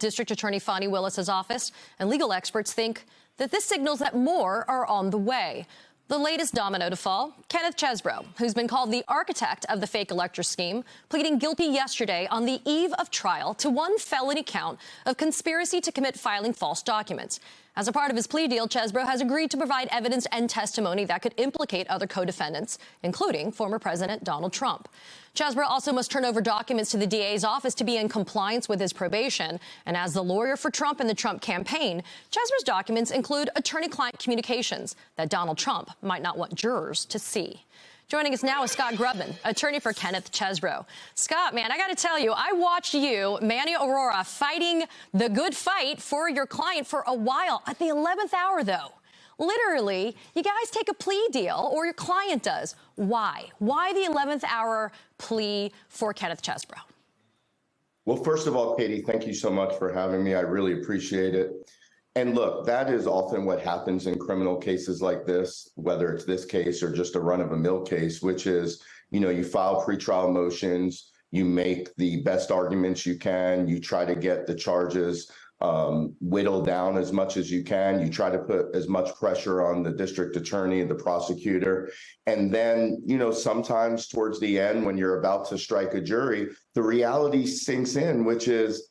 District Attorney Fani Willis's office, and legal experts think that this signals that more are on the way. The latest domino to fall, Kenneth Chesebro, who's been called the architect of the fake elector scheme, pleading guilty yesterday on the eve of trial to one felony count of conspiracy to commit filing false documents. As a part of his plea deal, Chesebro has agreed to provide evidence and testimony that could implicate other co-defendants, including former President Donald Trump. Chesebro also must turn over documents to the DA's office to be in compliance with his probation. And as the lawyer for Trump and the Trump campaign, Chesebro's documents include attorney-client communications that Donald Trump might not want jurors to see. Joining us now is Scott Grubman, attorney for Kenneth Chesebro. Scott, man, I got to tell you, I watched you, Manny Aurora, fighting the good fight for your client for a while. At the 11th hour, though, literally, you guys take a plea deal, or your client does. Why? Why the 11th hour plea for Kenneth Chesebro? Well, first of all, Katie, thank you so much for having me. I really appreciate it. And look, that is often what happens in criminal cases like this, whether it's this case or just a run-of-the-mill case, which is, you file pretrial motions, you make the best arguments you can, you try to get the charges whittled down as much as you can, you try to put as much pressure on the district attorney and the prosecutor. And then, sometimes towards the end, when you're about to strike a jury, the reality sinks in, which is,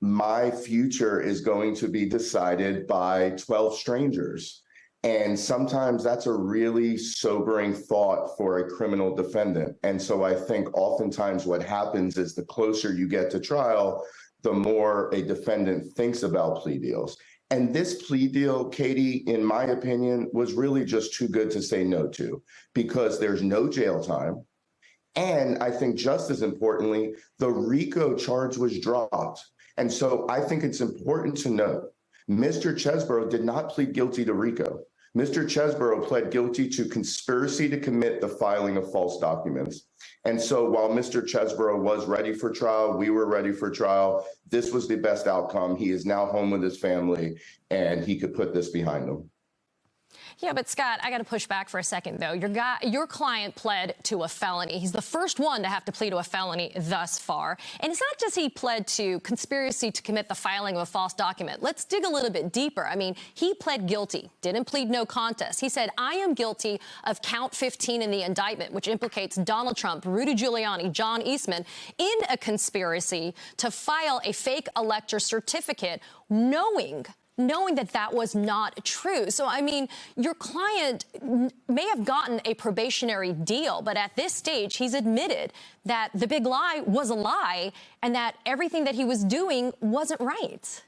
my future is going to be decided by 12 strangers. And sometimes that's a really sobering thought for a criminal defendant. And so I think oftentimes what happens is the closer you get to trial, the more a defendant thinks about plea deals. And this plea deal, Katie, in my opinion, was really just too good to say no to, because there's no jail time. And I think just as importantly, the RICO charge was dropped. And so I think it's important to note, Mr. Chesebro did not plead guilty to RICO. Mr. Chesebro pled guilty to conspiracy to commit the filing of false documents. And so while Mr. Chesebro was ready for trial, we were ready for trial, this was the best outcome. He is now home with his family, and he could put this behind him. Yeah, but Scott, I got to push back for a second, though. Your client pled to a felony. He's the first one to have to plead to a felony thus far. And it's not just he pled to conspiracy to commit the filing of a false document. Let's dig a little bit deeper. I mean, he pled guilty, didn't plead no contest. He said, I am guilty of count 15 in the indictment, which implicates Donald Trump, Rudy Giuliani, John Eastman, in a conspiracy to file a fake elector certificate, knowing that that was not true. So, I mean, your client may have gotten a probationary deal, but at this stage, he's admitted that the big lie was a lie and that everything that he was doing wasn't right.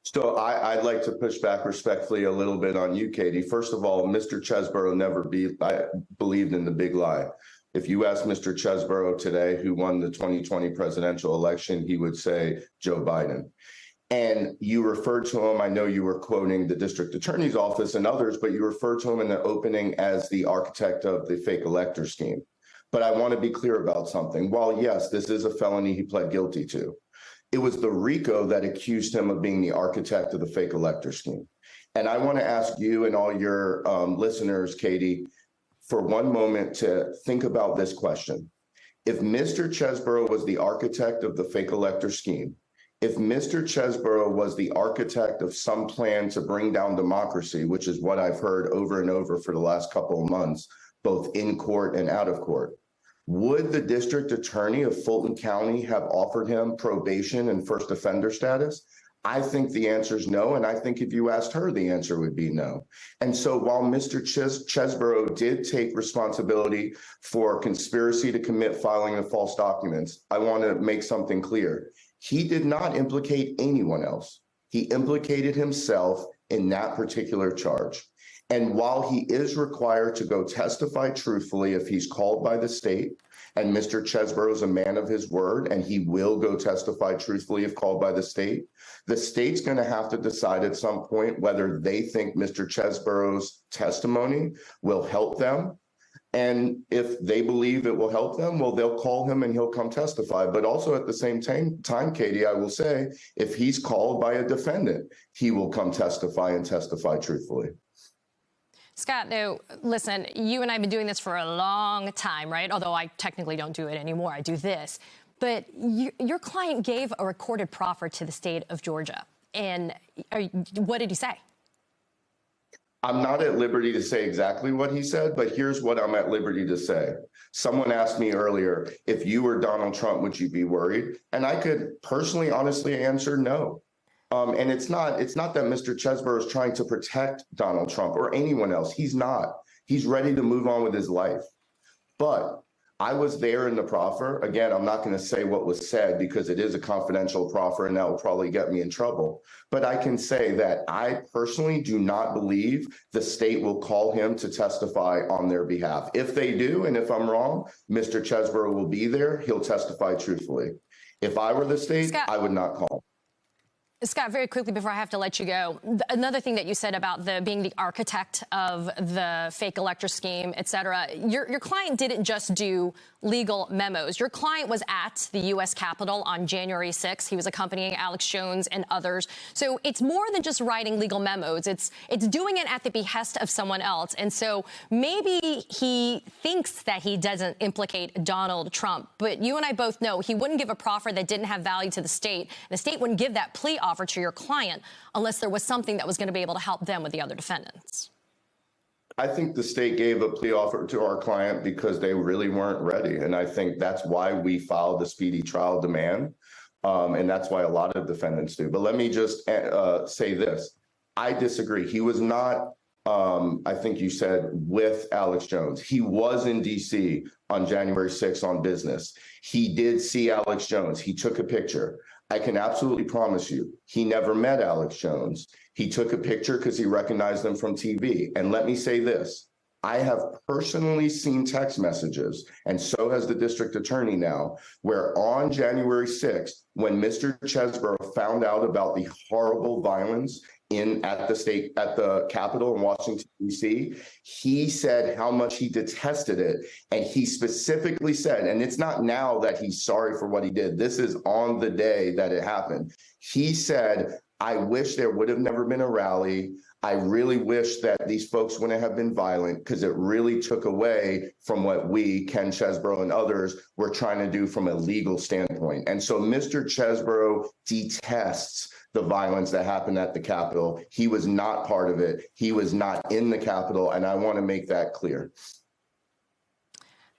So I'd like to push back respectfully a little bit on you, Katie. First of all, Mr. Chesebro never believed in the big lie. If you ask Mr. Chesebro today who won the 2020 presidential election, he would say Joe Biden. And you referred to him, I know you were quoting the district attorney's office and others, but you referred to him in the opening as the architect of the fake elector scheme. But I want to be clear about something. While, yes, this is a felony he pled guilty to, it was the RICO that accused him of being the architect of the fake elector scheme. And I want to ask you and all your listeners, Katie, for one moment to think about this question. If Mr. Chesebro was the architect of the fake elector scheme, if Mr. Chesebro was the architect of some plan to bring down democracy, which is what I've heard over and over for the last couple of months, both in court and out of court, would the district attorney of Fulton County have offered him probation and first offender status? I think the answer is no, and I think if you asked her, the answer would be no. And so while Mr. Chesebro did take responsibility for conspiracy to commit filing of false documents, I want to make something clear. He did not implicate anyone else. He implicated himself in that particular charge. And while he is required to go testify truthfully if he's called by the state, and Mr. Chesebro is a man of his word, and he will go testify truthfully if called by the state's going to have to decide at some point whether they think Mr. Chesebro's testimony will help them. And if they believe it will help them, well, they'll call him and he'll come testify. But also at the same time, Katie, I will say, if he's called by a defendant, he will come testify and testify truthfully. Scott, now, listen, you and I have been doing this for a long time, right? Although I technically don't do it anymore. I do this. but your client gave a recorded proffer to the state of Georgia. And what did he say? I'm not at liberty to say exactly what he said, but here's what I'm at liberty to say. Someone asked me earlier, if you were Donald Trump, would you be worried? And I could personally, honestly answer no. And it's not that Mr. Chesbrough is trying to protect Donald Trump or anyone else. He's not. He's ready to move on with his life. But I was there in the proffer. Again, I'm not going to say what was said because it is a confidential proffer and that will probably get me in trouble. But I can say that I personally do not believe the state will call him to testify on their behalf. If they do, and if I'm wrong, Mr. Chesbrough will be there. He'll testify truthfully. If I were the state, Scott, I would not call. Scott, very quickly before I have to let you go, another thing that you said about being the architect of the fake elector scheme, et cetera, your client didn't just do legal memos. Your client was at the U.S. Capitol on January 6th. He was accompanying Alex Jones and others. So it's more than just writing legal memos. It's doing it at the behest of someone else. And so maybe he thinks that he doesn't implicate Donald Trump. But you and I both know he wouldn't give a proffer that didn't have value to the state. The state wouldn't give that plea offer to your client unless there was something that was going to be able to help them with the other defendants. I think the state gave a plea offer to our client because they really weren't ready. And I think that's why we filed the speedy trial demand. And that's why a lot of defendants do. But let me just say this. I disagree. He was not, I think you said, with Alex Jones. He was in D.C. on January 6th on business. He did see Alex Jones. He took a picture. I can absolutely promise you, he never met Alex Jones. He took a picture because he recognized them from TV. And let me say this, I have personally seen text messages, and so has the district attorney now, where on January 6th, when Mr. Chesbrough found out about the horrible violence at the Capitol in Washington, D.C., he said how much he detested it. And he specifically said, and it's not now that he's sorry for what he did. This is on the day that it happened. He said, I wish there would have never been a rally. I really wish that these folks wouldn't have been violent because it really took away from what we, Ken Chesbrough and others, were trying to do from a legal standpoint. And so Mr. Chesbrough detests the violence that happened at the Capitol. He was not part of it. He was not in the Capitol. And I want to make that clear.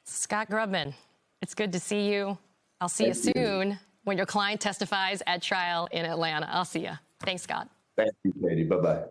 Scott Grubman, it's good to see you. I'll see you soon when your client testifies at trial in Atlanta. I'll see you. Thanks, Scott. Thank you, Katie. Bye-bye.